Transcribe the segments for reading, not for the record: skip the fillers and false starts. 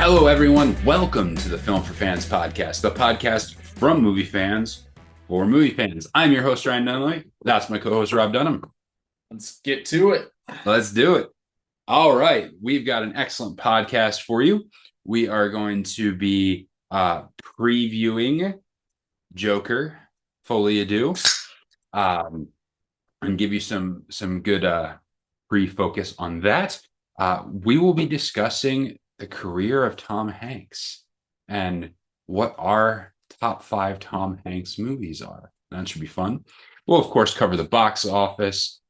Hello, everyone. Welcome to the Film for Fans podcast, the podcast from movie fans for movie fans. I'm your host, Ryan Dunlevy. That's my co-host, Rob Dunham. Let's get to it. Let's do it. All right. We've got an excellent podcast for you. We are going to be previewing Joker, Folie, Deux, and give you some good pre-focus on that. We will be discussing the career of Tom Hanks and what our top 5 Tom Hanks movies are. That should be fun. We'll, of course, cover the box office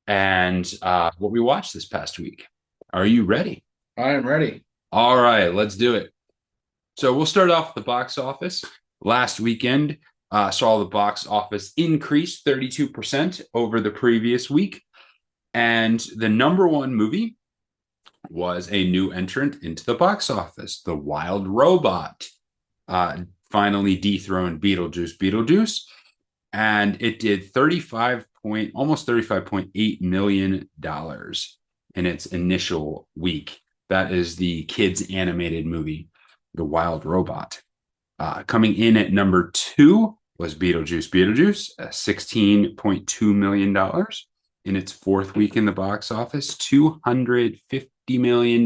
and what we watched this past week. Are you ready? I am ready. All right, let's do it. So we'll start off with the box office. Last weekend saw the box office increase 32% over the previous week. And the number one movie was a new entrant into the box office, The Wild Robot. Finally dethroned Beetlejuice. And it did almost $35.8 million in its initial week. That is the kids' animated movie, The Wild Robot. Coming in at number 2 was Beetlejuice, $16.2 million in its 4th week in the box office, $250 million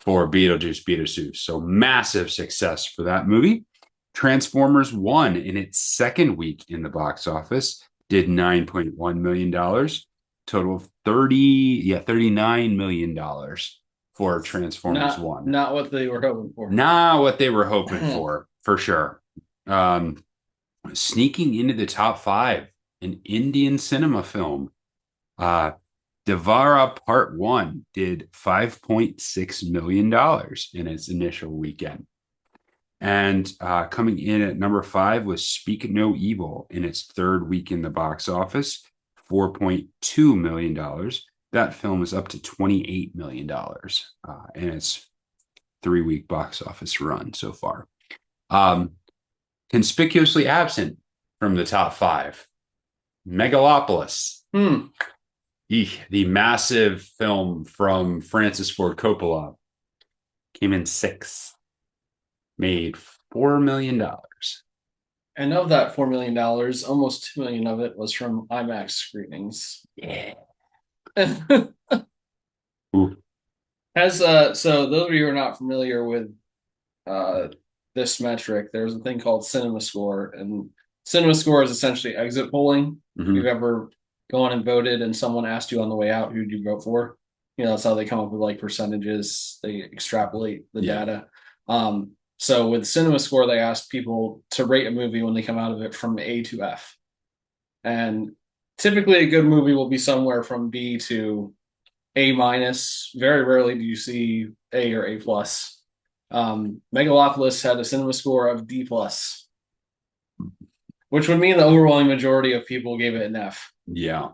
for Beetlejuice. So massive success for that movie. Transformers 1 in its 2nd week in the box office did $9.1 million, total of $39 million for Transformers 1. Not what they were hoping for. Not what they were hoping for sure. Sneaking into the top 5, an Indian cinema film, Devara Part 1 did $5.6 million in its initial weekend. And coming in at number 5 was Speak No Evil in its 3rd week in the box office, $4.2 million. That film is up to $28 million in its 3-week box office run so far. Conspicuously absent from the top 5, Megalopolis. The massive film from Francis Ford Coppola came in 6th, made $4 million. And of that $4 million, almost $2 million of it was from IMAX screenings. Yeah. So those of you who are not familiar with this metric, there's a thing called cinema score, and cinema score is essentially exit polling. Mm-hmm. If you've ever gone and voted and someone asked you on the way out, who'd you vote for? That's how they come up with like percentages. They extrapolate the data. So with cinema score, they ask people to rate a movie when they come out of it from A to F. And typically a good movie will be somewhere from B to A minus. Very rarely do you see A or A plus. Megalopolis had a cinema score of D plus, which would mean the overwhelming majority of people gave it an F. Yeah.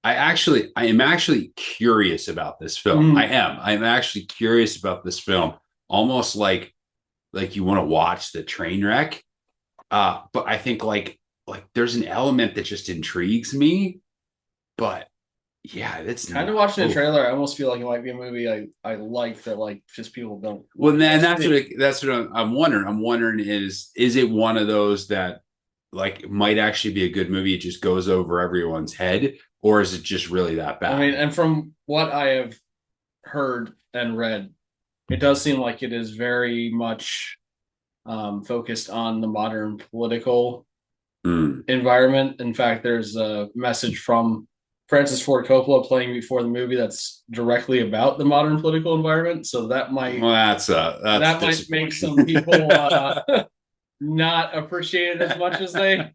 I am actually curious about this film. I'm actually curious about this film. Almost like you want to watch the train wreck. But I think like there's an element that just intrigues me. But yeah, it's kind of watching the trailer. I almost feel like it might be a movie I like that like just people don't. Well, then that's what I'm wondering. I'm wondering is it one of those that like might actually be a good movie? It just goes over everyone's head, or is it just really that bad? I mean, and from what I have heard and read, it does seem like it is very much focused on the modern political environment. In fact, there's a message from Francis Ford Coppola playing before the movie that's directly about the modern political environment. So that might that might make some people not appreciate it as much as they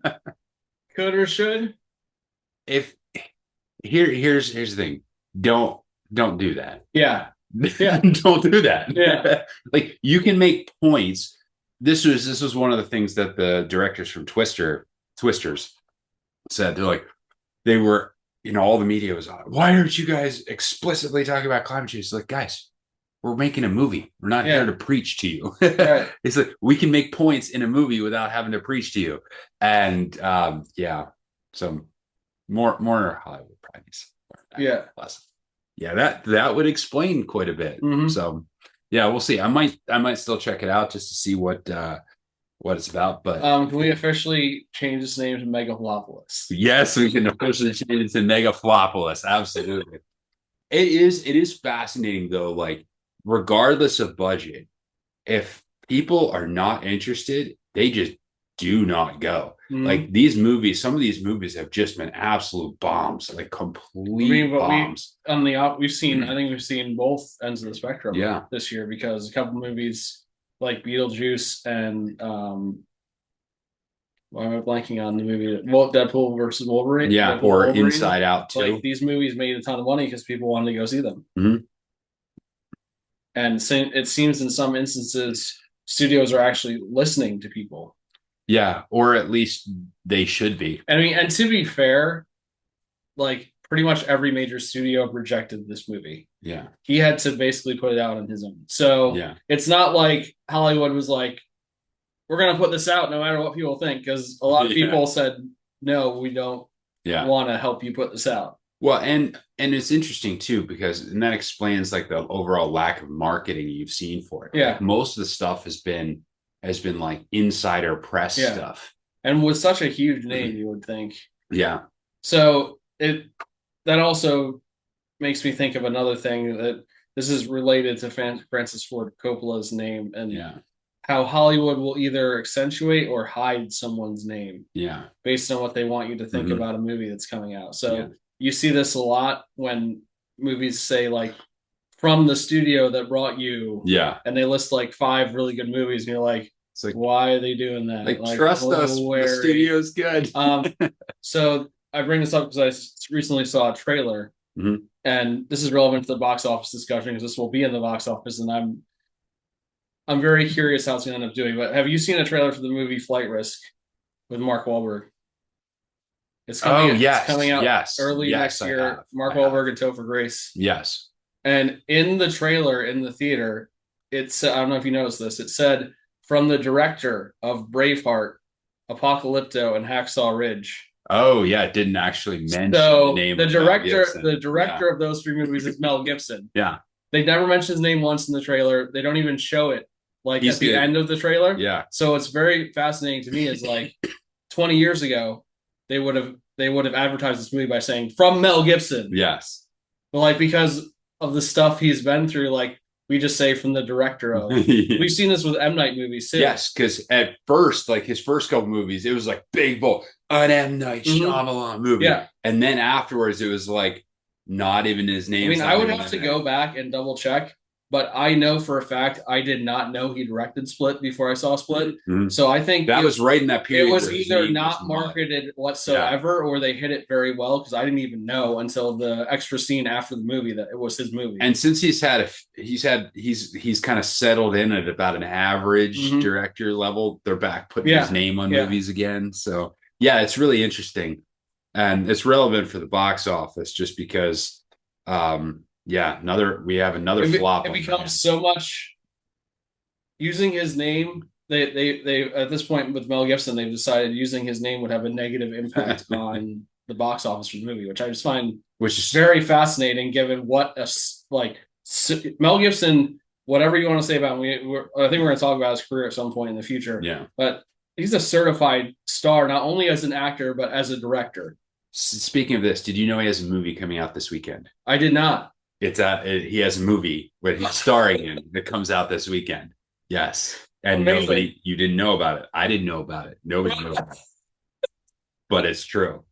could or should. If here's the thing, don't do that. Yeah. Don't do that. Yeah. Like you can make points. This was one of the things that the directors from Twisters said. They're like, they were, all the media was on, why aren't you guys explicitly talking about climate change? It's like, guys, we're making a movie. We're not here to preach to you. Right. It's like we can make points in a movie without having to preach to you. And some more Hollywood priorities. Yeah. Yeah, that would explain quite a bit. Mm-hmm. So yeah, we'll see. I might still check it out just to see what it's about. But Can we officially change its name to Megalopolis? yes, we can officially change it to Megaflopolis. Absolutely. It is fascinating though, like regardless of budget, if people are not interested, they just do not go. Mm-hmm. Like these movies, some of these movies have just been absolute bombs, like I mean, complete but bombs. we've seen, I think we've seen both ends of the spectrum Yeah. this year, because a couple movies like Beetlejuice and why am I blanking on the movie? Well, Deadpool versus Wolverine. Yeah, Deadpool or Wolverine. Inside Out too. Like these movies made a ton of money because people wanted to go see them. Mhm. And it seems in some instances studios are actually listening to people. Yeah, or at least they should be. And I mean, and to be fair, like pretty much every major studio rejected this movie. Yeah. He had to basically put it out on his own. So Yeah. it's not like Hollywood was like, we're going to put this out no matter what people think, because a lot of people said, no, we don't want to help you put this out. Well, and it's interesting too, because and that explains like the overall lack of marketing you've seen for it. Yeah. Like, most of the stuff has been like insider press stuff. And with such a huge name, you would think. Yeah. So that also makes me think of another thing, that this is related to Francis Ford Coppola's name, and how Hollywood will either accentuate or hide someone's name based on what they want you to think about a movie that's coming out. So you see this a lot when movies say like, from the studio that brought you, and they list like 5 really good movies, and you're like, it's like, why are they doing that? Like trust us, the studio's good. So I bring this up because I recently saw a trailer, and this is relevant to the box office discussion because this will be in the box office, and I'm very curious how it's going to end up doing. But have you seen a trailer for the movie Flight Risk with Mark Wahlberg? It's coming out early next year. Mark Wahlberg and Topher Grace. Yes. And in the trailer in the theater, it's, I don't know if you noticed this, it said, from the director of Braveheart, Apocalypto, and Hacksaw Ridge. Oh yeah, it didn't actually mention the name. The director of those 3 movies is Mel Gibson. Yeah. They never mention his name once in the trailer. They don't even show it like at the end of the trailer. Yeah. So it's very fascinating to me, is like 20 years ago, they would have advertised this movie by saying from Mel Gibson. Yes. But like, because of the stuff he's been through, like we just say from the director of. We've seen this with M. Night movies too. Yes, because at first, like his first couple movies, it was like big bold, an M. Night Shyamalan movie. Yeah. And then afterwards it was like not even his name. I mean, I would have to go back and double check, but I know for a fact I did not know he directed Split before I saw Split. So I think that was right in that period. It was either not marketed whatsoever, or they hit it very well, because I didn't even know until the extra scene after the movie that it was his movie. And since he's kind of settled in at about an average director level, they're back putting his name on movies again. So yeah, it's really interesting, and it's relevant for the box office just because. We have another flop. It becomes so much using his name. They at this point with Mel Gibson, they've decided using his name would have a negative impact on the box office for the movie, which I just find very fascinating, given what Mel Gibson. Whatever you want to say about him, I think we're going to talk about his career at some point in the future. Yeah, but he's a certified star, not only as an actor but as a director. Speaking of this, did you know he has a movie coming out this weekend? I did not. He has a movie where he's starring in that comes out this weekend. Yes. And amazing. you didn't know about it. I didn't know about it. Nobody knew about it. But it's true.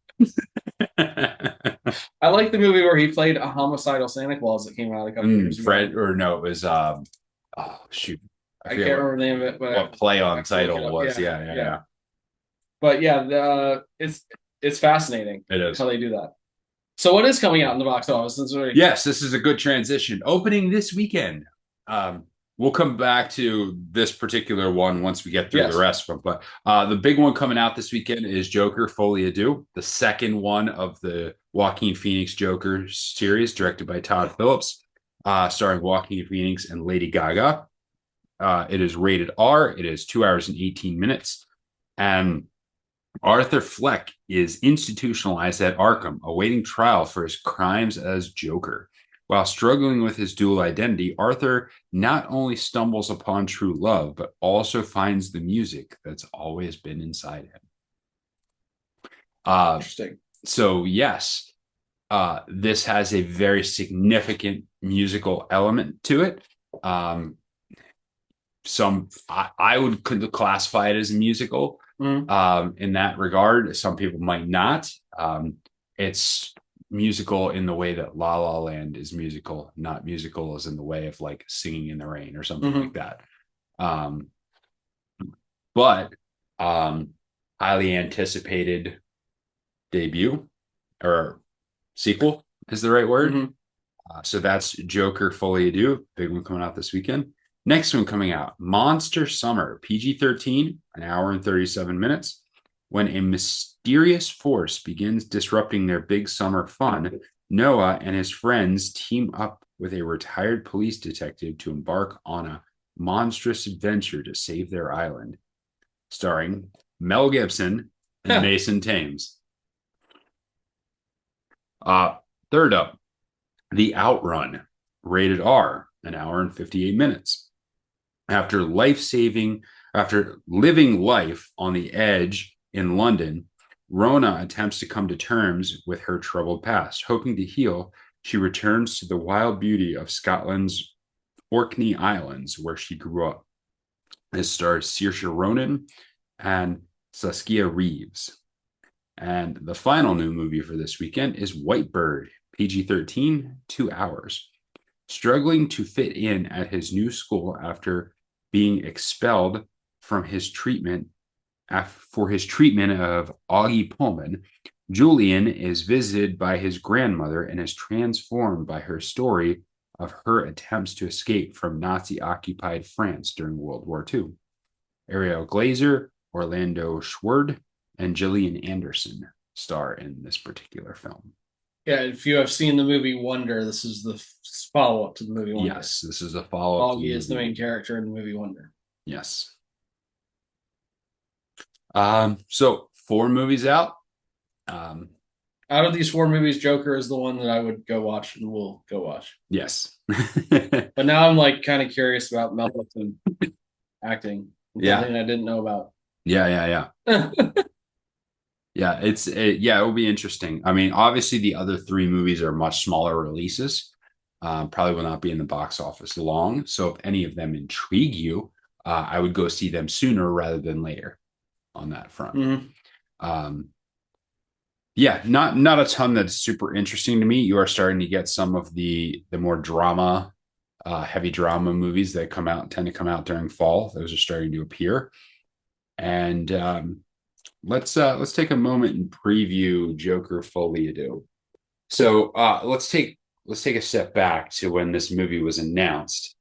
I like the movie where he played a homicidal Santa Claus that came out a couple years ago. It was I can't remember the name of it, but what play on title was. Yeah. But yeah, it's fascinating. It is how they do that. So what is coming out in the box office? Yes, this is a good transition. Opening this weekend. We'll come back to this particular one once we get through the rest of them. But the big one coming out this weekend is Joker, Folie, Deux, the second one of the Joaquin Phoenix Joker series, directed by Todd Phillips, starring Joaquin Phoenix and Lady Gaga. It is rated R. It is 2 hours and 18 minutes. And Arthur Fleck is institutionalized at Arkham, awaiting trial for his crimes as Joker. While struggling with his dual identity, Arthur not only stumbles upon true love, but also finds the music that's always been inside him. Interesting. So, yes, this has a very significant musical element to it. I would classify it as a musical in that regard. Some people might not. It's musical in the way that La La Land is musical, not musical as in the way of like Singing in the Rain or something like that. But highly anticipated debut or sequel is the right word. So that's Joker Folie, big one coming out this weekend. Next one coming out, Monster Summer, PG-13, an hour and 37 minutes. When a mysterious force begins disrupting their big summer fun, Noah and his friends team up with a retired police detective to embark on a monstrous adventure to save their island. Starring Mel Gibson and Mason Thames. Third up, The Outrun, rated R, an hour and 58 minutes. After living life on the edge in London, Rona attempts to come to terms with her troubled past. Hoping to heal, she returns to the wild beauty of Scotland's Orkney Islands, where she grew up. This stars Saoirse Ronan and Saskia Reeves. And the final new movie for this weekend is White Bird, PG-13, 2 hours. Struggling to fit in at his new school after being expelled from his treatment for his treatment of Augie Pullman, Julian is visited by his grandmother and is transformed by her story of her attempts to escape from Nazi-occupied France during World War II. Ariel Glazer, Orlando Schwerd, and Gillian Anderson star in this particular film. Yeah, if you have seen the movie Wonder, this is the follow-up to the movie Wonder. Yes, this is a follow-up. Augie is the main character in the movie Wonder. Yes. So 4 movies out. Out of these 4 movies, Joker is the one that I would go watch and will go watch. Yes. But now I'm like kind of curious about Mel Gibson acting. Something I didn't know about. Yeah. Yeah, it will be interesting. I mean, obviously the other 3 movies are much smaller releases. Probably will not be in the box office long. So if any of them intrigue you, I would go see them sooner rather than later on that front. Yeah, not a ton that's super interesting to me. You are starting to get some of the more drama, heavy drama movies that tend to come out during fall. Those are starting to appear. And let's take a moment and preview Joker Folie. So let's take a step back to when this movie was announced,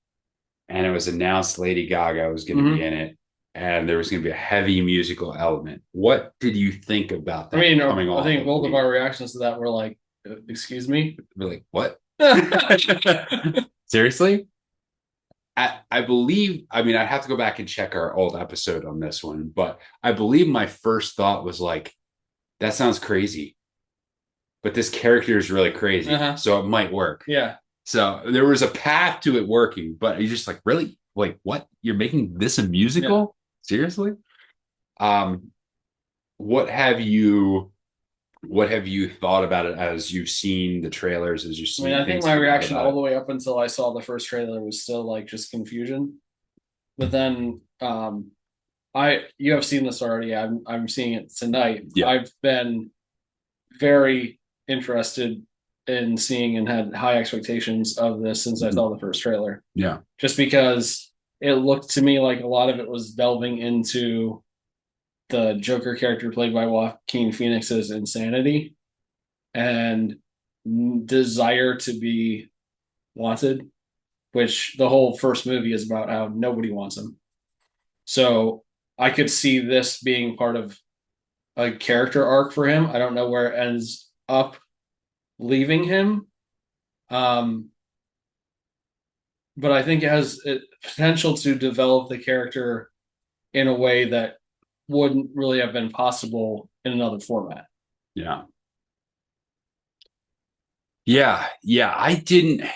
and it was announced Lady Gaga was going to be in it, and there was going to be a heavy musical element. What did you think about that? I mean, I think both of our reactions to that were like, "Excuse me." We're like, "What?" Seriously? I believe, I mean, I'd have to go back and check our old episode on this one, but I believe my first thought was like, that sounds crazy, but this character is really crazy, so it might work. Yeah. So there was a path to it working, but you're just like, really? Like, what? You're making this a musical? Yeah. Seriously? What have you thought about it as you've seen the trailers, as you've seen? I think my reaction all the way up until I saw the first trailer was still like just confusion. But then you have seen this already. I'm seeing it tonight. Yeah. I've been very interested in seeing and had high expectations of this since I saw the first trailer. Yeah. Just because it looked to me like a lot of it was delving into the Joker character played by Joaquin Phoenix's insanity and desire to be wanted, which the whole first movie is about how nobody wants him. So I could see this being part of a character arc for him. I don't know where it ends up leaving him. But I think it has potential to develop the character in a way that wouldn't really have been possible in another format. Yeah. Yeah. I didn't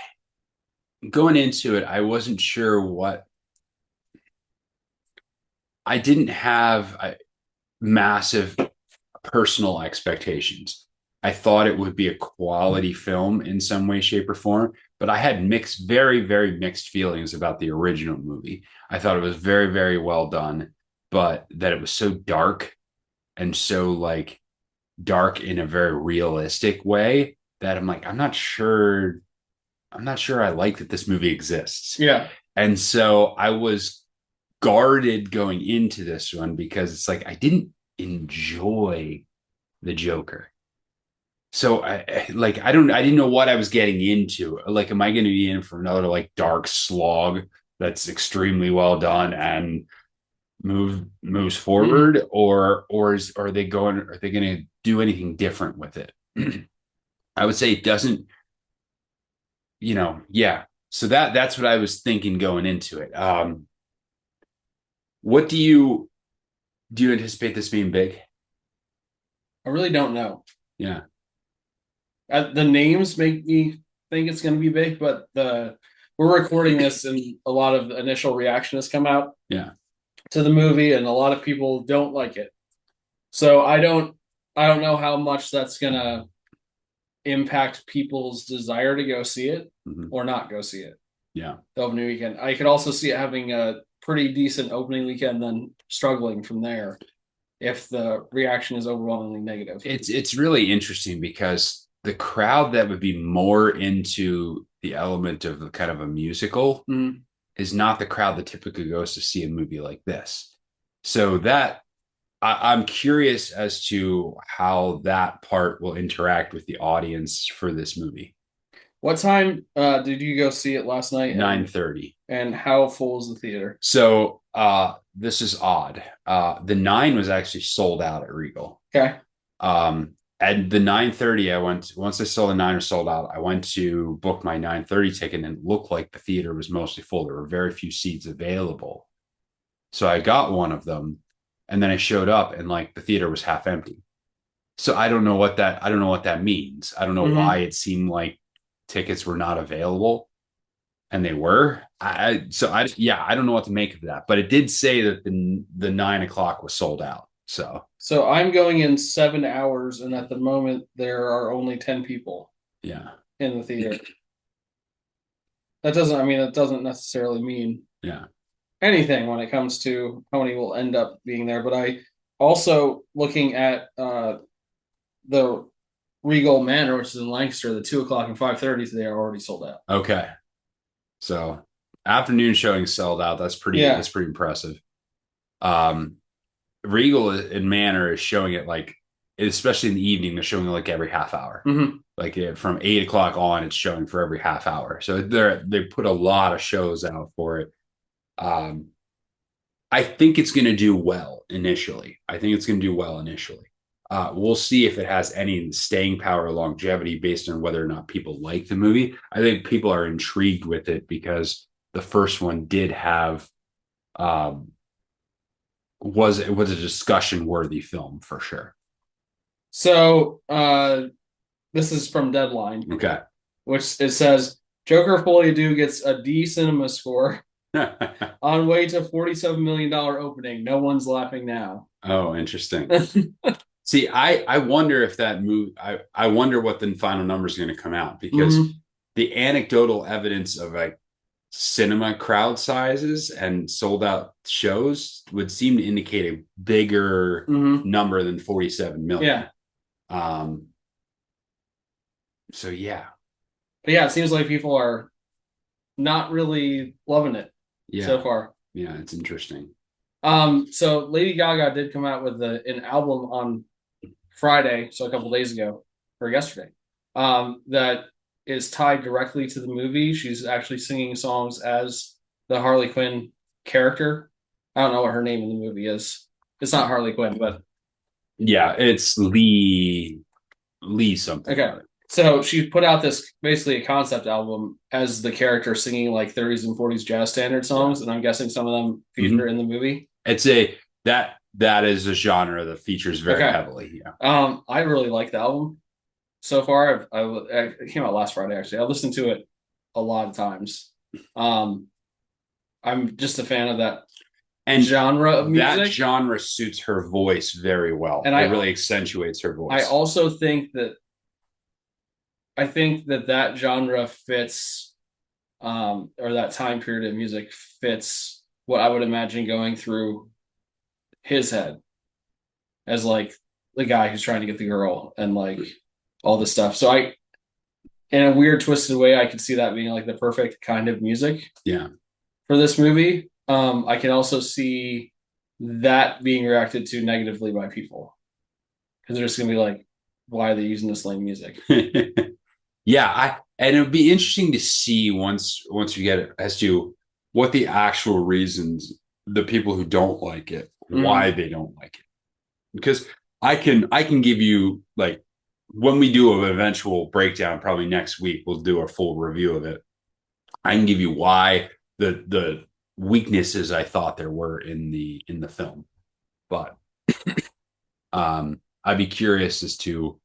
going into it. I wasn't sure what I didn't have massive personal expectations. I thought it would be a quality film in some way, shape, or form, but I had mixed, very, very mixed feelings about the original movie. I thought it was very, very well done, but that it was so dark and so like dark in a very realistic way that I'm like, I'm not sure I like that this movie exists. Yeah. And so I was guarded going into this one because it's like I didn't enjoy the Joker. So I didn't know what I was getting into. Like, am I going to be in for another like dark slog that's extremely well done and moves forward, are they going to do anything different with it? I would say it doesn't, yeah. So that's what I was thinking going into it. What do you anticipate this being big? I really don't know. Yeah. The names make me think it's going to be big, but we're recording this and a lot of the initial reaction has come out Yeah. to the movie, and a lot of people don't like it. So I don't know how much that's going to impact people's desire to go see it or not go see it. Yeah. The opening weekend. I could also see it having a pretty decent opening weekend, then struggling from there if the reaction is overwhelmingly negative. It's really interesting because the crowd that would be more into the element of kind of a musical is not the crowd that typically goes to see a movie like this. So I'm curious as to how that part will interact with the audience for this movie. What time did you go see it last night? 9:30. And how full is the theater? So this is odd. The 9 was actually sold out at Regal. Okay. At the 9:30, once I saw the 9 was sold out, I went to book my 9:30 ticket and it looked like the theater was mostly full. There were very few seats available. So I got one of them and then I showed up and like the theater was half empty. So I don't know what that means. I don't know why it seemed like tickets were not available and they were. I don't know what to make of that, but it did say that the 9 o'clock was sold out. So I'm going in 7 hours, and at the moment there are only 10 people. Yeah. In the theater. That doesn't necessarily mean anything when it comes to how many will end up being there. But I also looking at the Regal Manor, which is in Lancaster, the 2 o'clock and 5:30, they are already sold out. Okay. So afternoon showing sold out. That's pretty impressive. Regal and Manor is showing it like, especially in the evening, they're showing it like every half hour. Like from 8 o'clock on, it's showing for every half hour. So they put a lot of shows out for it. I think it's going to do well initially. We'll see if it has any staying power or longevity based on whether or not people like the movie. I think people are intrigued with it because the first one did have was a discussion worthy film for sure. So this is from Deadline. Okay. Which it says Joker Folie Deux gets a D cinema score on way to $47 million opening. No one's laughing now. Oh, interesting. See, I wonder if that movie, I wonder what the final number is going to come out because the anecdotal evidence of like cinema crowd sizes and sold out shows would seem to indicate a bigger number than 47 million. Yeah. So yeah. But yeah, it seems like people are not really loving it so far. Yeah, it's interesting. So Lady Gaga did come out with an album on Friday, so a couple days ago, or yesterday, that is tied directly to the movie. She's actually singing songs as the Harley Quinn character. I don't know what her name in the movie is. It's not Harley Quinn, but yeah, it's Lee something. Okay. So she put out this basically a concept album as the character singing like 30s and 40s jazz standard songs, and I'm guessing some of them feature in the movie. It's that is a genre that features very heavily. Yeah. I really like the album. so far. It came out last Friday, actually. I listened to it a lot of times. Um, I'm just a fan of that And genre of that music. genre suits her voice very well. And it really accentuates her I voice. also think that that genre fits, or that time period of music fits what I would imagine going through his head as like the guy who's trying to get the girl and like all this stuff. So in a weird twisted way, I could see that being like the perfect kind of music Yeah. for this movie. I can also see that being reacted to negatively by people because they're just gonna be like, why are they using this lame music? Yeah, and it would be interesting to see once you get it as to what the actual reasons the people who don't like it, why they don't like it. Because I can give you like when we do an eventual breakdown, probably next week, we'll do a full review of it. I can give you why the weaknesses I thought there were in the film. But I'd be curious as to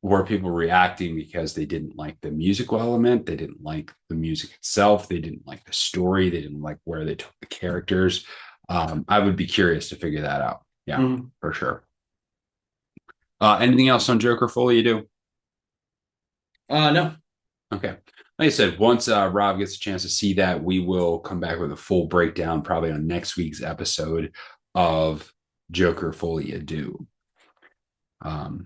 were people reacting because they didn't like the musical element, they didn't like the music itself, they didn't like the story, they didn't like where they took the characters. I would be curious to figure that out. Yeah, for sure. Anything else on Joker Folie you do? No. Okay. Like I said, once Rob gets a chance to see that, we will come back with a full breakdown probably on next week's episode of Joker Folie Do. All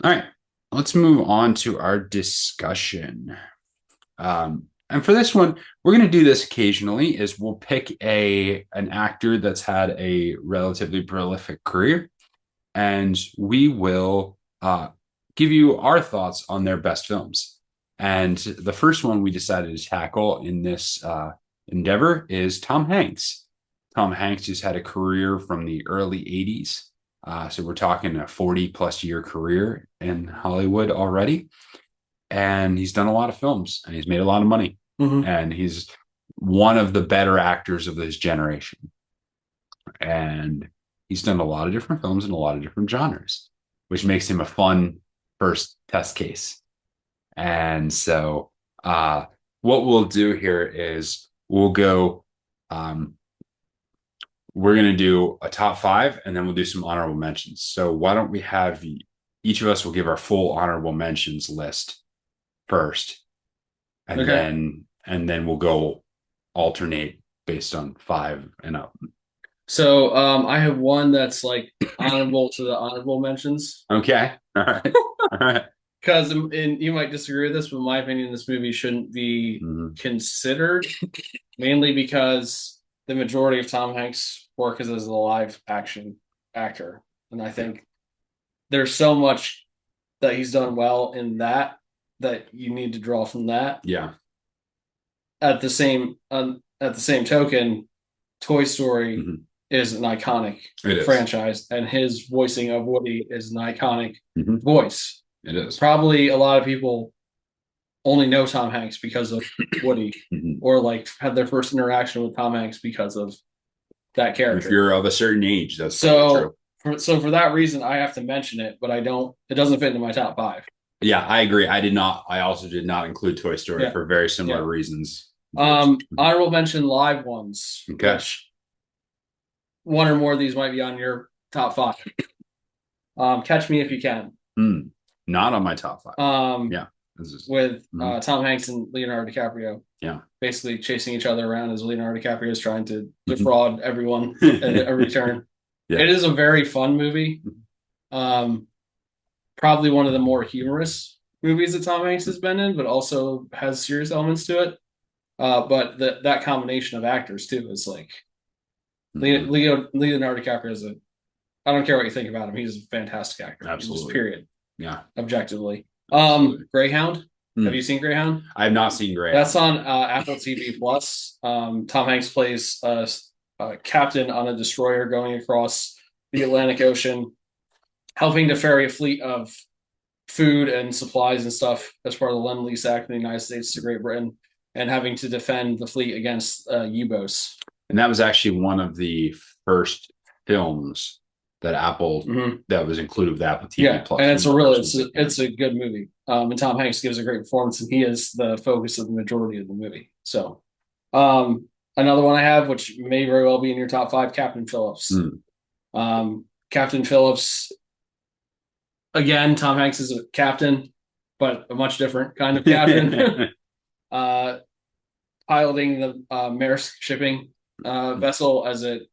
right, let's move on to our discussion. And for this one, we're going to do this occasionally is we'll pick an actor that's had a relatively prolific career, and we will give you our thoughts on their best films. And the first one we decided to tackle in this endeavor is Tom Hanks. Tom Hanks has had a career from the early 80s. So we're talking a 40 plus year career in Hollywood already. And he's done a lot of films and he's made a lot of money. And he's one of the better actors of this generation. And he's done a lot of different films in a lot of different genres, which makes him a fun first test case. And so what we'll do here is we'll go we're going to do a top 5 and then we'll do some honorable mentions. So why don't we have each of us will give our full honorable mentions list first, and then we'll go alternate based on 5 and up. So I have one that's like honorable to the honorable mentions. Okay. All right. All right. Because you might disagree with this, but in my opinion, this movie shouldn't be considered, mainly because the majority of Tom Hanks' work is as a live action actor. And I think there's so much that he's done well in that you need to draw from that. Yeah. At the same token, Toy Story is an iconic franchise, and his voicing of Woody is an iconic voice. It is. Probably a lot of people only know Tom Hanks because of Woody, or like had their first interaction with Tom Hanks because of that character. If you're of a certain age, that's so true. For that reason, I have to mention it, but it doesn't fit into my top 5. Yeah, I agree. I also did not include Toy Story for very similar reasons. Honorable mention live ones. Okay. Which one or more of these might be on your top 5. Catch Me If You Can. Not on my top 5. Yeah. With Tom Hanks and Leonardo DiCaprio. Yeah. Basically chasing each other around as Leonardo DiCaprio is trying to defraud everyone at every turn. Yeah. It is a very fun movie. Probably one of the more humorous movies that Tom Hanks has been in, but also has serious elements to it. But that combination of actors too is like Leonardo DiCaprio is I don't care what you think about him, he's a fantastic actor. Absolutely. Just period. Yeah. Objectively. Greyhound. Have you seen Greyhound? I have not seen Greyhound. That's on Apple TV Plus. Tom Hanks plays a captain on a destroyer going across the Atlantic Ocean, helping to ferry a fleet of food and supplies and stuff as part of the Lend-Lease Act in the United States to Great Britain, and having to defend the fleet against U-boats. And that was actually one of the first films that Apple that was included with Apple TV Yeah, Plus. and it's a good movie. And Tom Hanks gives a great performance, and he is the focus of the majority of the movie. So, another one I have, which may very well be in your top five, Captain Phillips. Captain Phillips, again, Tom Hanks is a captain, but a much different kind of captain. Piloting the Maersk shipping vessel as it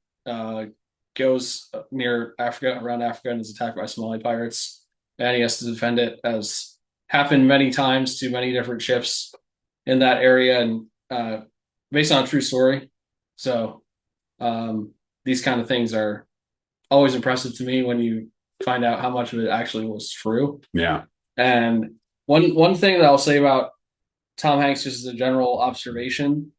goes near Africa, around Africa, and is attacked by Somali pirates. And he has to defend it, as happened many times to many different ships in that area, and based on a true story. So these kind of things are always impressive to me when you find out how much of it actually was true. Yeah. And one thing that I'll say about Tom Hanks, just as a general observation,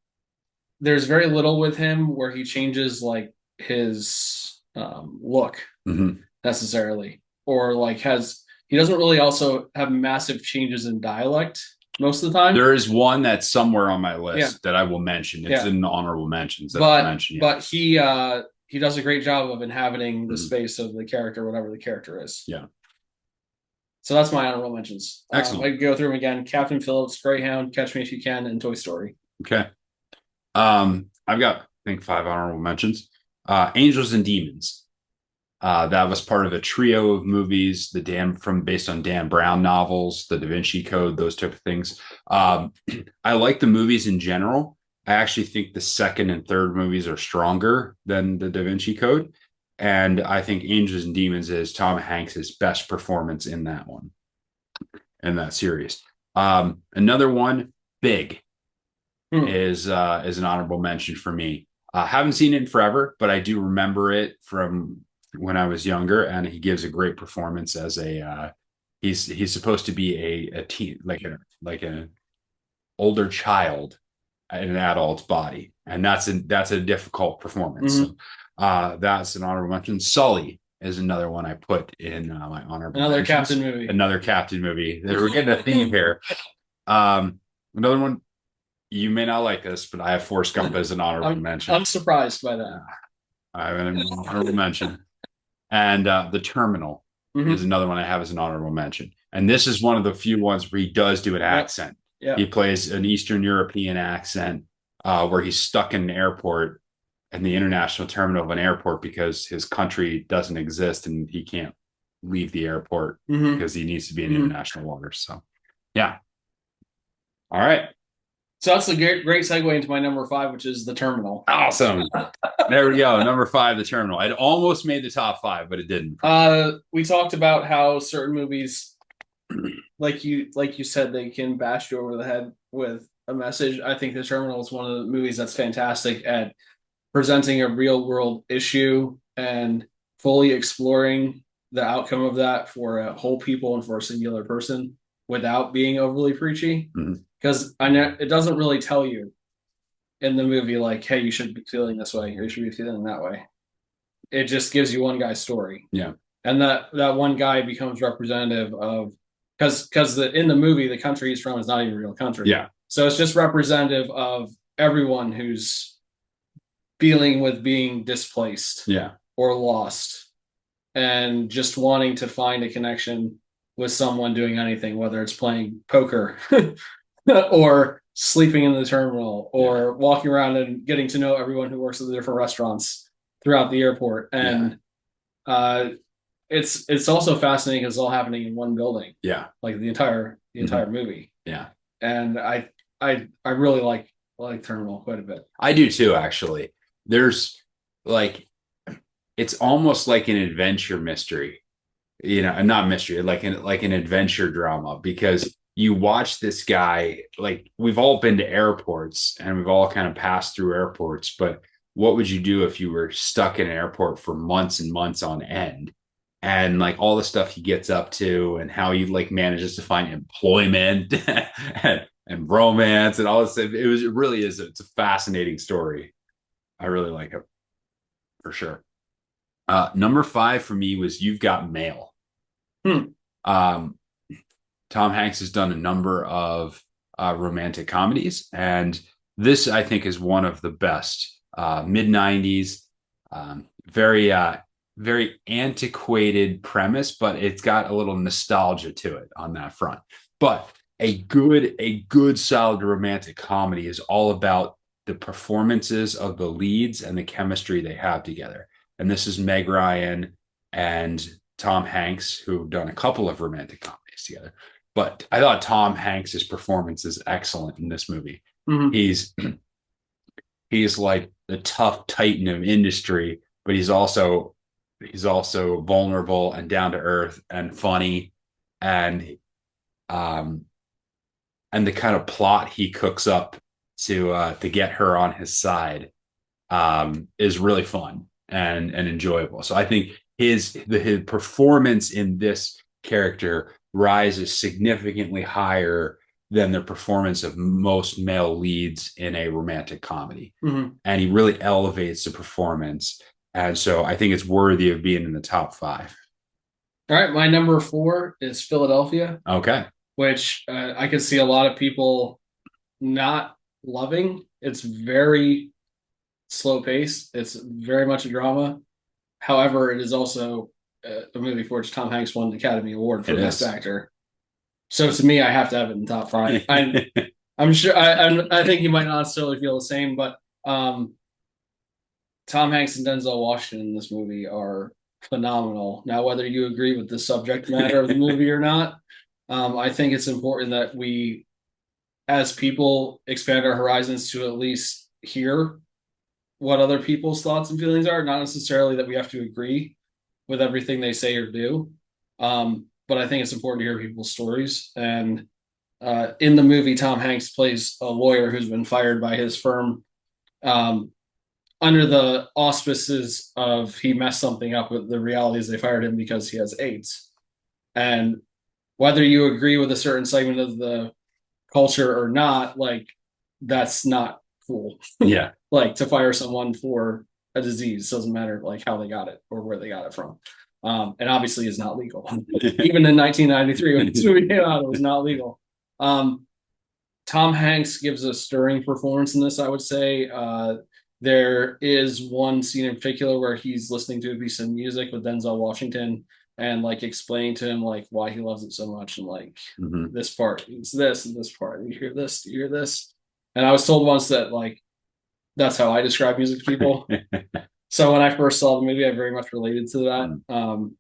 there's very little with him where he changes like his look necessarily, or like he doesn't really also have massive changes in dialect most of the time. There is one that's somewhere on my list that I will mention. It's in honorable mentions. But he does a great job of inhabiting the space of the character, whatever the character is. Yeah. So that's my honorable mentions. Excellent. I can go through them again. Captain Phillips, Greyhound, Catch Me If You Can, and Toy Story. Okay. I've got, I think, 5 honorable mentions. Angels and Demons. That was part of a trio of movies, based on Dan Brown novels, the Da Vinci Code, those type of things. I like the movies in general. I actually think the second and third movies are stronger than the Da Vinci Code. And I think Angels and Demons is Tom Hanks' best performance in that one, in that series. Another one, Big, is an honorable mention for me. Haven't seen it in forever, but I do remember it from when I was younger, and he gives a great performance as he's supposed to be a teen, like an older child in an adult's body, and that's a difficult performance. So, that's an honorable mention. Sully is another one I put in my honorable Another mentions. Captain movie. Another Captain movie. We're getting a theme here. Another one, you may not like this, but I have Forrest Gump as an honorable mention. I'm surprised by that. I have an honorable mention. And The Terminal is another one I have as an honorable mention. And this is one of the few ones where he does do an accent. Yep. He plays an Eastern European accent where he's stuck in an airport, in the international terminal of an airport, because his country doesn't exist and he can't leave the airport because he needs to be in international waters. So, yeah. All right. So that's a great segue into my number 5, which is The Terminal. Awesome. There we go. Number 5, The Terminal. I'd almost made the top 5, but it didn't. We talked about how certain movies, like you said, they can bash you over the head with a message. I think The Terminal is one of the movies that's fantastic at presenting a real world issue and fully exploring the outcome of that for a whole people and for a singular person without being overly preachy. Because it doesn't really tell you in the movie, like, hey, you should be feeling this way, or you should be feeling that way. It just gives you one guy's story. Yeah. And that one guy becomes representative of, because in the movie, the country he's from is not even a real country. Yeah. So it's just representative of everyone who's dealing with being displaced or lost, and just wanting to find a connection with someone doing anything, whether it's playing poker or sleeping in the terminal or walking around and getting to know everyone who works at the different restaurants throughout the airport. And it's also fascinating because it's all happening in one building. Yeah. Like the entire movie. Yeah. And I really like Terminal quite a bit. I do too, actually. There's it's almost like an adventure mystery, not mystery, like an adventure drama, because you watch this guy, like, we've all been to airports and we've all kind of passed through airports, but what would you do if you were stuck in an airport for months and months on end? And like all the stuff he gets up to and how he manages to find employment and romance and all this stuff. It's a fascinating story. I really like it, for sure. Number 5 for me was You've Got Mail. Tom Hanks has done a number of romantic comedies, and this, I think, is one of the best. Mid-90s, very very antiquated premise, but it's got a little nostalgia to it on that front. But a good solid romantic comedy is all about the performances of the leads and the chemistry they have together. And this is Meg Ryan and Tom Hanks, who've done a couple of romantic comedies together. But I thought Tom Hanks's performance is excellent in this movie. Mm-hmm. He's like the tough titan of industry, but he's also vulnerable and down to earth and funny, and um and the kind of plot he cooks up to get her on his side is really fun and enjoyable. So I think his performance in this character rises significantly higher than the performance of most male leads in a romantic comedy. Mm-hmm. And he really elevates the performance. And so I think it's worthy of being in the top 5. All right, my number 4 is Philadelphia. Okay. Which I could see a lot of people not loving. It's very slow paced. It's very much a drama. However, it is also a movie for which Tom Hanks won the Academy Award for Best Actor. So to me, I have to have it in the top 5. I'm sure. I think you might not necessarily feel the same, but Tom Hanks and Denzel Washington in this movie are phenomenal. Now, whether you agree with the subject matter of the movie or not, I think it's important that we, as people, expand our horizons to at least hear what other people's thoughts and feelings are. Not necessarily that we have to agree with everything they say or do, but I think it's important to hear people's stories. And in the movie, Tom Hanks plays a lawyer who's been fired by his firm under the auspices of he messed something up. With the reality is they fired him because he has AIDS. And whether you agree with a certain segment of the culture or not, like, that's not cool. Yeah. Like, to fire someone for a disease doesn't matter like how they got it or where they got it from. And obviously is not legal. Even in 1993 when this movie came out, it was not legal. Tom Hanks gives a stirring performance in this, I would say. There is one scene in particular where he's listening to a piece of music with Denzel Washington and like explaining to him like why he loves it so much, and like this part, it's this, and this part. You hear this, you hear this. And I was told once that like that's how I describe music to people. So when I first saw the movie, I very much related to that.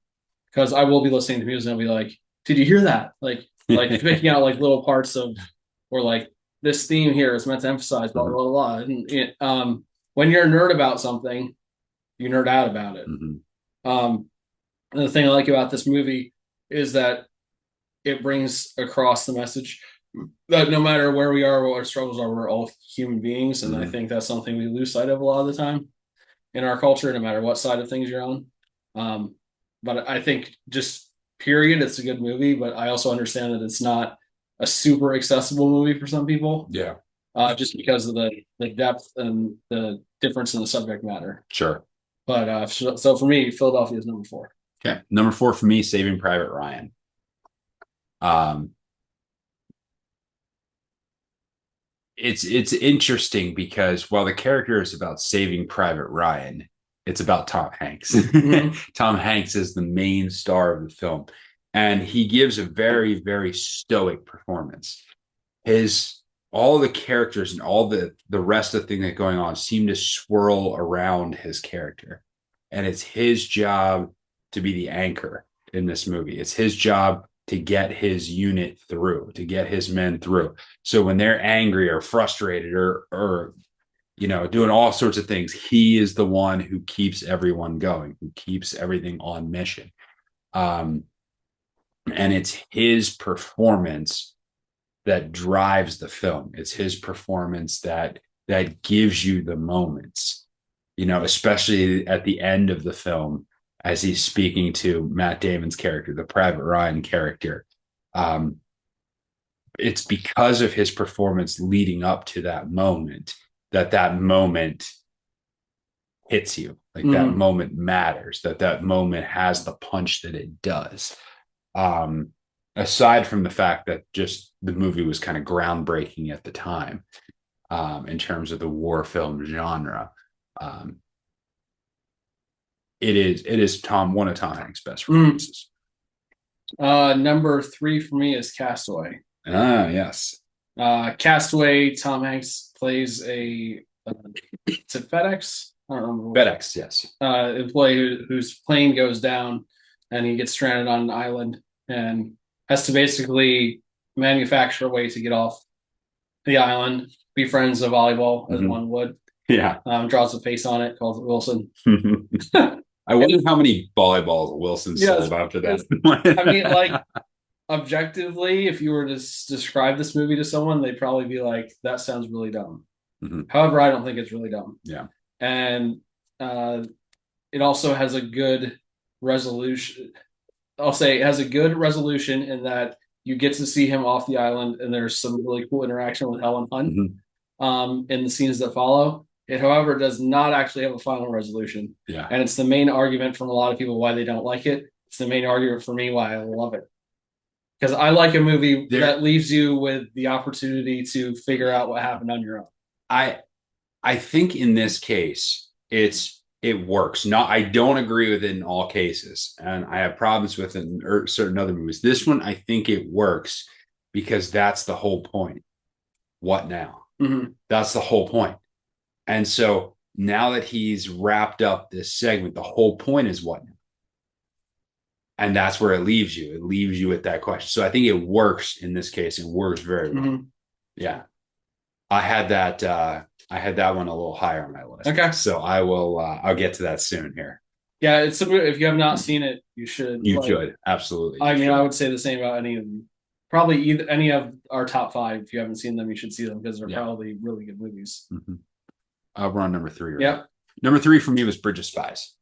Because I will be listening to music and I'll be like, did you hear that? Like picking out like little parts of, or like this theme here is meant to emphasize blah blah blah. And when you're a nerd about something, you nerd out about it. And the thing I like about this movie is that it brings across the message that no matter where we are, what our struggles are, we're all human beings. And I think that's something we lose sight of a lot of the time in our culture, no matter what side of things you're on. But I think just period, it's a good movie, but I also understand that it's not a super accessible movie for some people. Yeah. Just because of the depth and the difference in the subject matter. Sure. But so for me, Philadelphia is number 4. Okay. Number 4 for me, Saving Private Ryan. It's interesting because while the character is about Saving Private Ryan, it's about Tom Hanks. Tom Hanks is the main star of the film, and he gives a very, very stoic performance. All the characters and all the rest of the thing that's going on seem to swirl around his character, and it's his job to be the anchor in this movie. It's his job to get his unit through, to get his men through. So when they're angry or frustrated or doing all sorts of things, he is the one who keeps everyone going, who keeps everything on mission. And it's his performance that drives the film. It's his performance that gives you the moments, especially at the end of the film, as he's speaking to Matt Damon's character, the Private Ryan character. It's because of his performance leading up to that moment that moment hits you. Like that moment matters, that moment has the punch that it does. Aside from the fact that just the movie was kind of groundbreaking at the time in terms of the war film genre. It is one of Tom Hanks' best performances. Number 3 for me is Castaway. Ah, yes. Castaway, Tom Hanks plays a it's a FedEx. I don't remember. FedEx, yes. Employee whose plane goes down and he gets stranded on an island and has to basically manufacture a way to get off the island, befriends a volleyball as one would. Yeah. Draws a face on it, calls it Wilson. I wonder how many volleyballs Wilson sold after that. I mean, like, objectively, if you were to describe this movie to someone, they'd probably be like, that sounds really dumb. However, I don't think it's really dumb. Yeah. And it also has a good resolution. I'll say it has a good resolution in that you get to see him off the island, and there's some really cool interaction with Helen Hunt in the scenes that follow. It, however, does not actually have a final resolution. Yeah. And it's the main argument from a lot of people why they don't like it. It's the main argument for me why I love it. Because I like a movie that leaves you with the opportunity to figure out what happened on your own. I think in this case, it works. I don't agree with it in all cases, and I have problems with it in certain other movies. This one, I think it works because that's the whole point. What now? That's the whole point. And so now that he's wrapped up this segment, the whole point is what now? And that's where it leaves you. It leaves you with that question. So I think it works in this case. It works very well. Yeah. I had that one a little higher on my list. Okay. So I'll get to that soon here. Yeah, it's if you have not seen it, you should. You should. Absolutely. I mean, I would say the same about any of them. Probably any of our top 5. If you haven't seen them, you should see them because they're probably really good movies. We're on number 3. Right? Yep. Number 3 for me was Bridge of Spies.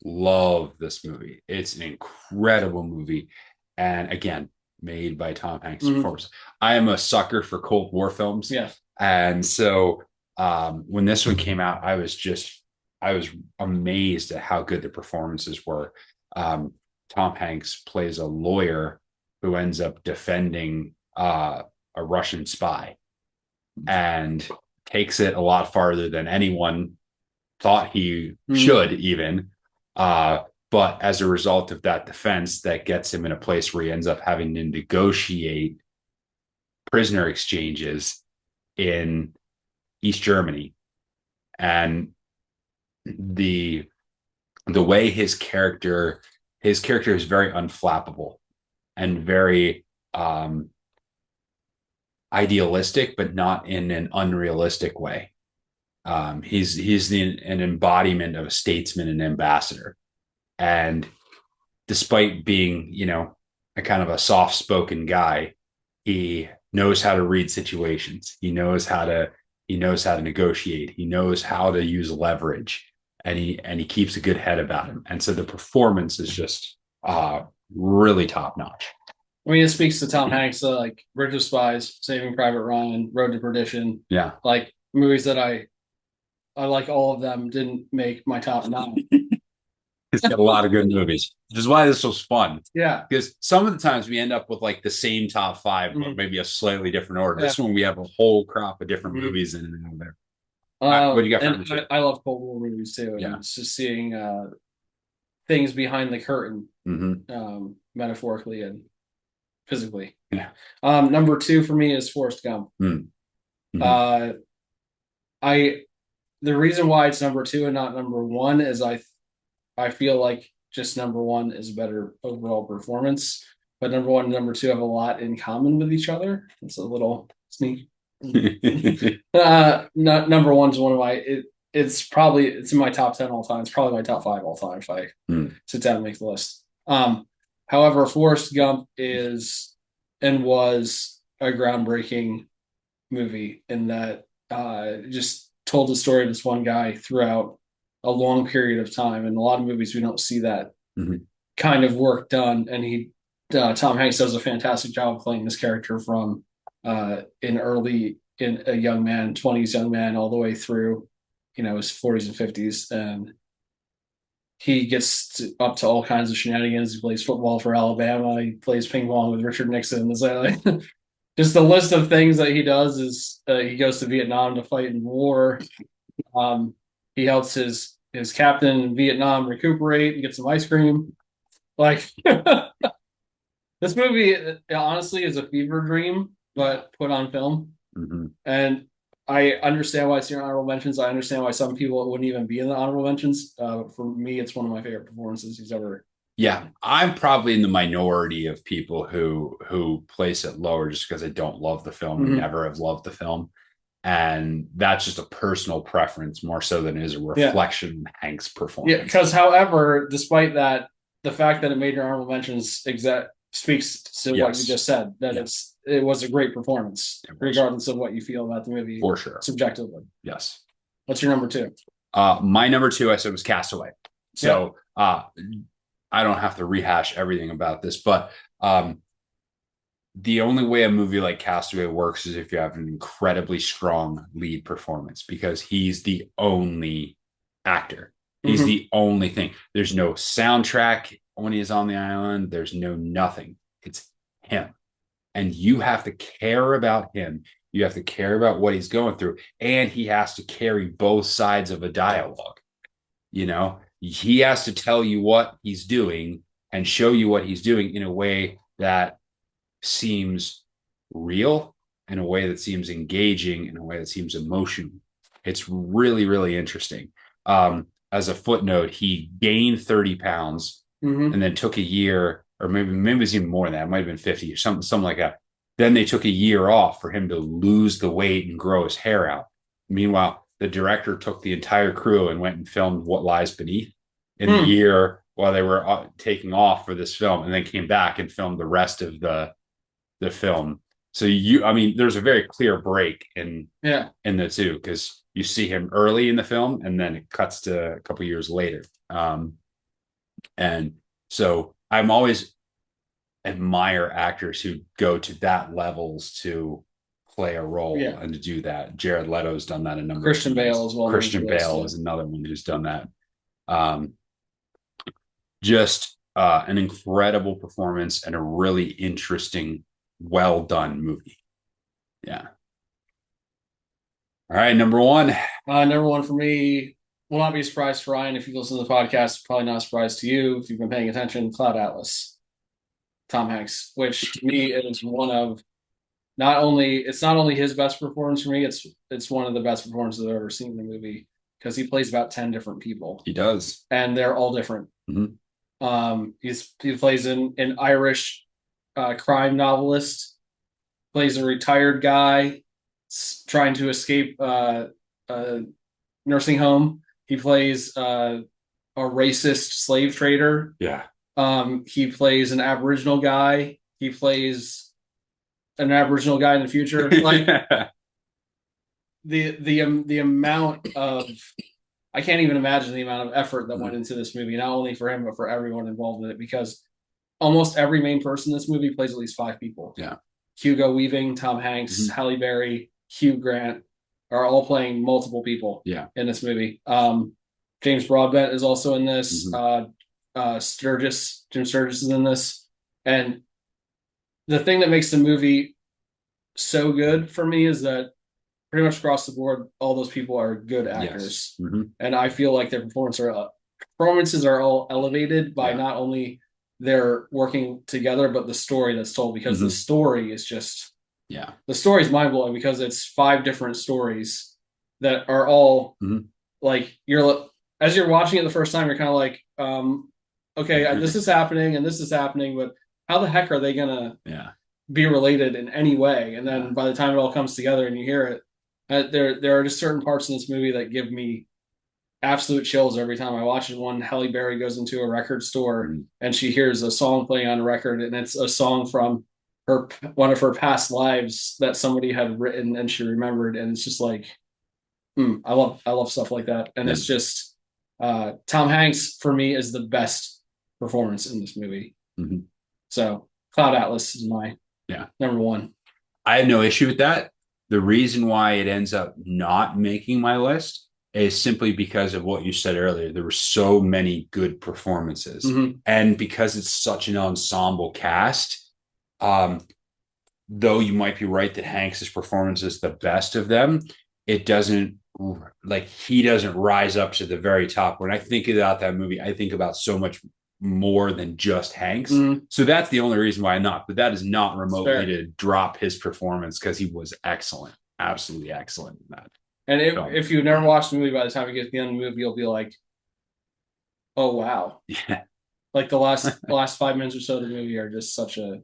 Love this movie. It's an incredible movie. And again, made by Tom Hanks' performance. I am a sucker for Cold War films. Yeah. And so when this one came out, I was amazed at how good the performances were. Tom Hanks plays a lawyer who ends up defending a Russian spy and takes it a lot farther than anyone thought he should even. But as a result of that defense, that gets him in a place where he ends up having to negotiate prisoner exchanges in East Germany. And the way his character is very unflappable and very idealistic, but not in an unrealistic way. He's an embodiment of a statesman and ambassador. And despite being, a kind of a soft-spoken guy, he knows how to read situations. He knows how to negotiate. He knows how to use leverage, and he keeps a good head about him. And so the performance is just really top notch. I mean, it speaks to Tom Hanks, like Bridge of Spies, Saving Private Ryan, Road to Perdition. Yeah, like movies that I like. All of them didn't make my top 9. It's got a lot of good movies, which is why this was fun. Yeah. Because some of the times we end up with like the same top 5, but maybe a slightly different order. Yeah. This one, we have a whole crop of different movies in there. What do you got for me? I love Cold War movies too. And it's just seeing things behind the curtain, metaphorically and physically. Yeah. Number 2 for me is Forrest Gump. The reason why it's number 2 and not number 1 is I feel like just number 1 is better overall performance, but number 1 and number 2 have a lot in common with each other. It's a little sneak. Number 1's one of my. It's in my top 10 all time. It's probably my top 5 all time if I sit down and make the list. However, Forrest Gump is and was a groundbreaking movie in that just told the story of this one guy throughout a long period of time. And a lot of movies we don't see that kind of work done. And Tom Hanks does a fantastic job of playing this character from in a young man, 20s young man, all the way through, his 40s and 50s. And he gets up to all kinds of shenanigans. He plays football for Alabama. He plays ping pong with Richard Nixon. Just the list of things that he does is he goes to Vietnam to fight in war. He helps his his captain in Vietnam recuperate and get some ice cream. Like this movie, honestly, is a fever dream, but put on film. Mm-hmm. And I understand why it's in honorable mentions. I understand why some people it wouldn't even be in the honorable mentions. For me, it's one of my favorite performances he's ever. Yeah, I'm probably in the minority of people who place it lower just because I don't love the film and never have loved the film. And that's just a personal preference more so than it is a reflection of Hank's performance. Yeah, because however, despite that, the fact that it made your honorable mentions speaks to what you just said, that it was a great performance, regardless of what you feel about the movie. For sure. Subjectively. Yes. What's your number 2? My number 2, I said, was Castaway. So I don't have to rehash everything about this, but the only way a movie like Castaway works is if you have an incredibly strong lead performance, because he's the only actor. He's the only thing. There's no soundtrack when he's on the island. There's no nothing. It's him. And you have to care about him. You have to care about what he's going through. And he has to carry both sides of a dialogue. You know, he has to tell you what he's doing and show you what he's doing in a way that seems real, in a way that seems engaging, in a way that seems emotional. It's really, really interesting. As a footnote, he gained 30 pounds and then took a year, or maybe it was even more than that. It might have been 50 or something like that. Then they took a year off for him to lose the weight and grow his hair out. Meanwhile, the director took the entire crew and went and filmed What Lies Beneath in the year while they were taking off for this film, and then came back and filmed the rest of the film. So there's a very clear break in the two, because you see him early in the film and then it cuts to a couple years later. And so I'm always admire actors who go to that levels to play a role and to do that. Jared Leto's done that a number. Christian Bale as well. Christian Bale is another one who's done that. Just an incredible performance and a really interesting, well done movie. Yeah. All right, number 1. Number 1 for me will not be a surprise to Ryan if you listen to the podcast. Probably not a surprise to you if you've been paying attention. Cloud Atlas. Tom Hanks, which to me is one of not only his best performance for me, it's one of the best performances I've ever seen in the movie, because he plays about 10 different people. He does. And they're all different. He plays an Irish crime novelist, plays a retired guy trying to escape a nursing home. He plays a racist slave trader. Yeah. He plays an Aboriginal guy. He plays an Aboriginal guy in the future. Like the amount of, I can't even imagine the amount of effort that went into this movie, not only for him but for everyone involved in it, because almost every main person in this movie plays at least 5 people. Yeah. Hugo Weaving, Tom Hanks, Halle Berry, Hugh Grant are all playing multiple people in this movie. James Broadbent is also in this. Jim Sturgis is in this. And the thing that makes the movie so good for me is that pretty much across the board, all those people are good actors. And I feel like their performances are all elevated by not only their working together, but the story that's told, because the story is just, the story is mind-blowing, because it's 5 different stories that are all like, as you're watching it the first time, you're kind of like, okay, this is happening and this is happening, but how the heck are they gonna be related in any way? And then by the time it all comes together and you hear it, there are just certain parts in this movie that give me absolute chills every time I watch it. One, Halle Berry goes into a record store and she hears a song playing on a record, and it's a song from one of her past lives that somebody had written and she remembered, and it's just like, I love stuff like that. And it's just Tom Hanks for me is the best performance in this movie. So Cloud Atlas is my number 1. I have no issue with that. The reason why it ends up not making my list is simply because of what you said earlier. There were so many good performances, and because it's such an ensemble cast, though you might be right that Hanks' performance is the best of them, it doesn't like he doesn't rise up to the very top. When I think about that movie, I think about so much more than just Hanks. So that's the only reason why I'm not. But that is not remotely to drop his performance, because he was excellent, absolutely excellent in that. And if you've never watched the movie, by the time you get to the end of the movie, you'll be like, "Oh wow!" Yeah, Like the last 5 minutes or so of the movie are just such a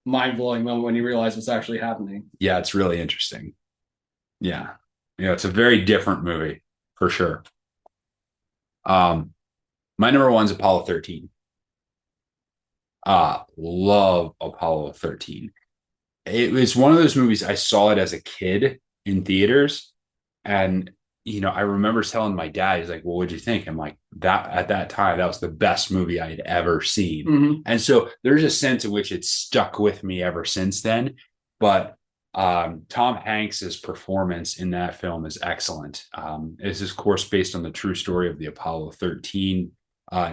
mind blowing moment when you realize what's actually happening. yeah, it's really interesting. Yeah, yeah, it's a very different movie for sure. My number one's Apollo 13. Love Apollo 13. It was one of those movies, I saw it as a kid in theaters, and I remember telling my dad, he's like, "Well, what'd you think?" I'm like, "That at that time, that was the best movie I had ever seen." And so there's a sense in which it's stuck with me ever since then. But Tom Hanks's performance in that film is excellent. It's, of course, based on the true story of the Apollo 13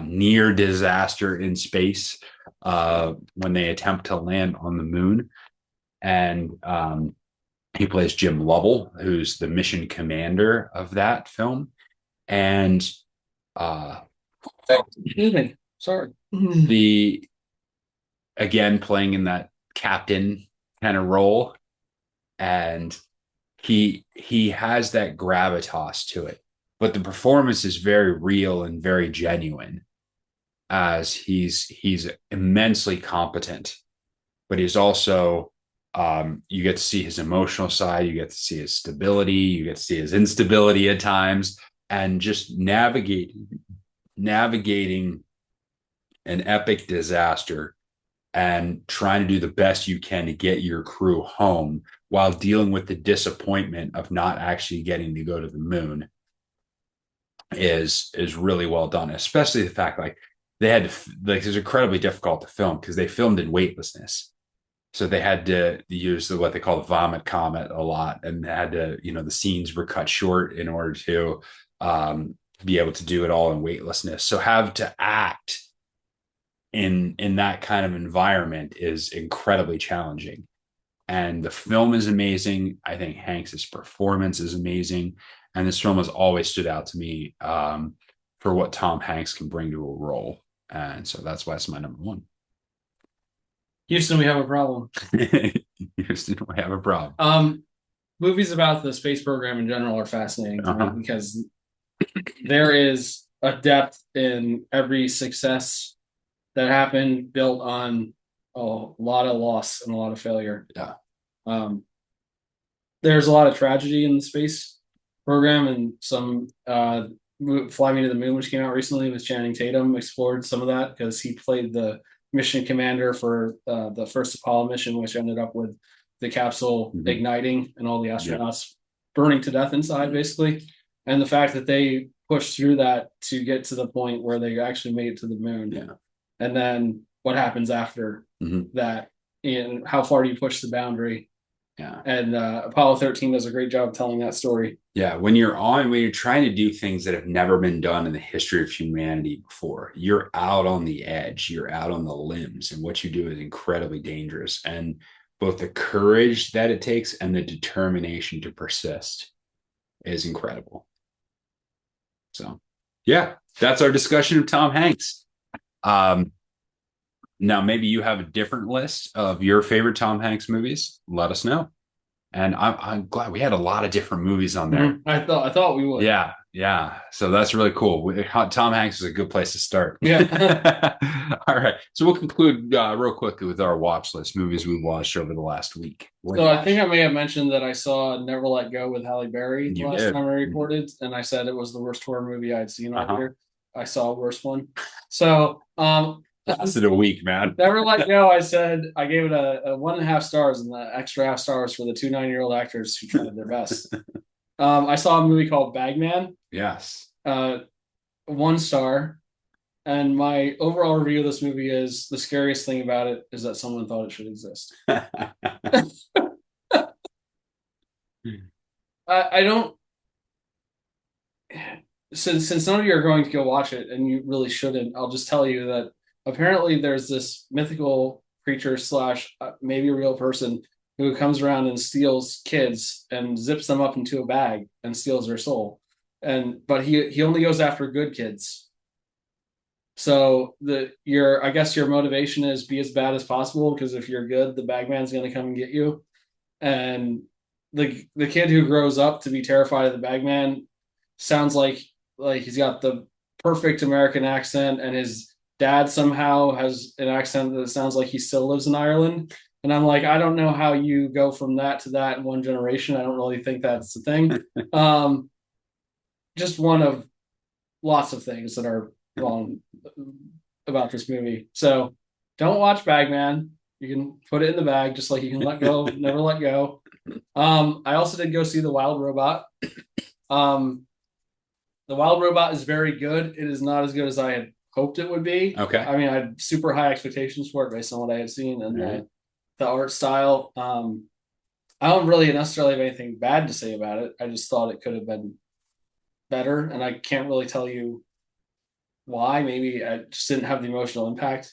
near disaster in space when they attempt to land on the moon. And he plays Jim Lovell, who's the mission commander of that film. And Excuse me. Sorry. the again playing in that captain kind of role, and he has that gravitas to it, but the performance is very real and very genuine, as he's immensely competent, but he's also you get to see his emotional side, you get to see his stability, you get to see his instability at times, and just navigating an epic disaster and trying to do the best you can to get your crew home while dealing with the disappointment of not actually getting to go to the moon is really well done. Especially the fact, like, they had to, like, it was incredibly difficult to film because they filmed in weightlessness. So they had to use what they call the vomit comet a lot, and they had to, the scenes were cut short in order to be able to do it all in weightlessness. So have to act in that kind of environment is incredibly challenging. And the film is amazing. I think Hanks's performance is amazing, and this film has always stood out to me for what Tom Hanks can bring to a role, and so that's why it's my number one. Houston, we have a problem. Houston, we have a problem. Movies about the space program in general are fascinating to me because there is a depth in every success that happened built on a lot of loss and a lot of failure. Yeah. There's a lot of tragedy in the space program, and some Fly Me to the Moon, which came out recently with Channing Tatum, explored some of that because he played the mission commander for the first Apollo mission, which ended up with the capsule igniting and all the astronauts burning to death inside, basically. And the fact that they pushed through that to get to the point where they actually made it to the moon. Yeah. And then what happens after that, and how far do you push the boundary? Yeah. And Apollo 13 does a great job telling that story. Yeah. When you're trying to do things that have never been done in the history of humanity before, you're out on the edge, you're out on the limbs, and what you do is incredibly dangerous. And both the courage that it takes and the determination to persist is incredible. So, yeah, that's our discussion of Tom Hanks. Now, maybe you have a different list of your favorite Tom Hanks movies. Let us know. And I'm glad we had a lot of different movies on there. I thought we would. Yeah, yeah. So that's really cool. Tom Hanks is a good place to start. Yeah. All right. So we'll conclude real quickly with our watch list, movies we watched over the last week. So I think I may have mentioned that I saw Never Let Go with Halle Berry the last time I recorded, and I said it was the worst horror movie I'd seen all year. I saw a worse one. So lasted a week, man. Never Let Go. I said I gave it a 1.5 stars, and the extra half stars for the 2 9-year-old actors who tried their best. I saw a movie called Bagman. Yes. 1 star. And my overall review of this movie is the scariest thing about it is that someone thought it should exist. I don't. Since none of you are going to go watch it, and you really shouldn't, I'll just tell you that apparently there's this mythical creature / maybe a real person who comes around and steals kids and zips them up into a bag and steals their soul. But he only goes after good kids. So I guess your motivation is be as bad as possible, because if you're good, the bagman's going to come and get you. And the kid who grows up to be terrified of the bagman sounds like he's got the perfect American accent, and his dad somehow has an accent that sounds like he still lives in Ireland. And I'm like, I don't know how you go from that to that in one generation. I don't really think that's the thing. Just one of lots of things that are wrong about this movie. So don't watch Bagman. You can put it in the bag, just like you can let go, never let go. I also did go see The Wild Robot. The Wild Robot is very good. It is not as good as I had hoped it would be. Okay. I mean, I had super high expectations for it based on what I had seen and the art style. I don't really necessarily have anything bad to say about it. I just thought it could have been better, and I can't really tell you why. Maybe I just didn't have the emotional impact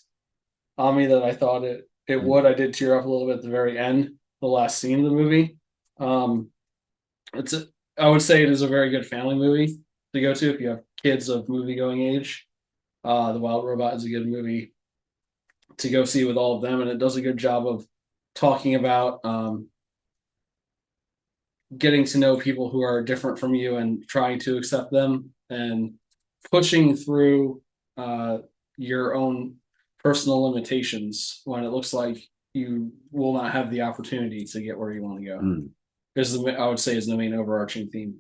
on me that I thought it would. I did tear up a little bit at the very end, the last scene of the movie. I would say it is a very good family movie to go to if you have kids of movie going age. The Wild Robot is a good movie to go see with all of them, and it does a good job of talking about getting to know people who are different from you and trying to accept them and pushing through your own personal limitations when it looks like you will not have the opportunity to get where you want to go. I would say is the main overarching theme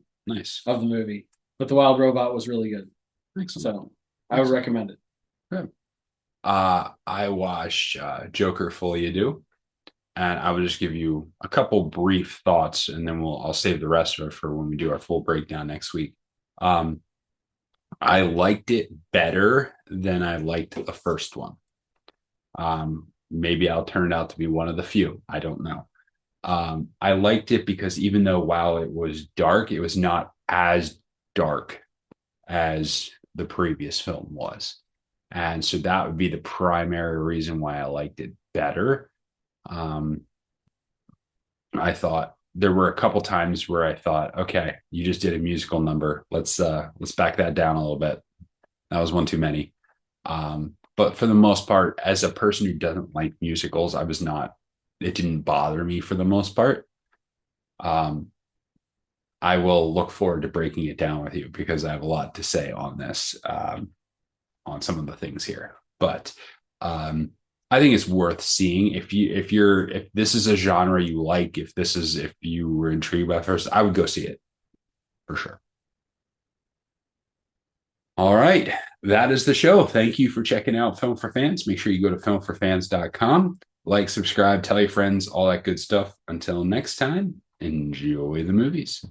of the movie. But The Wild Robot was really good. Excellent. So I would recommend it. Good. I watched Joker Folie, Deux, and I will just give you a couple brief thoughts, and then I'll save the rest of it for when we do our full breakdown next week. I liked it better than I liked the first one. Maybe I'll turn out to be one of the few. I don't know. I liked it because even though while it was dark, it was not as dark as the previous film was. And so that would be the primary reason why I liked it better. I thought there were a couple times where I thought, okay, you just did a musical number. Let's back that down a little bit. That was one too many. But for the most part, as a person who doesn't like musicals, it didn't bother me for the most part. I will look forward to breaking it down with you because I have a lot to say on this, on some of the things here. But I think it's worth seeing if this is a genre you like, if you were intrigued by it first, I would go see it for sure. All right. That is the show. Thank you for checking out Film for Fans. Make sure you go to filmforfans.com, like, subscribe, tell your friends, all that good stuff. Until next time, enjoy the movies.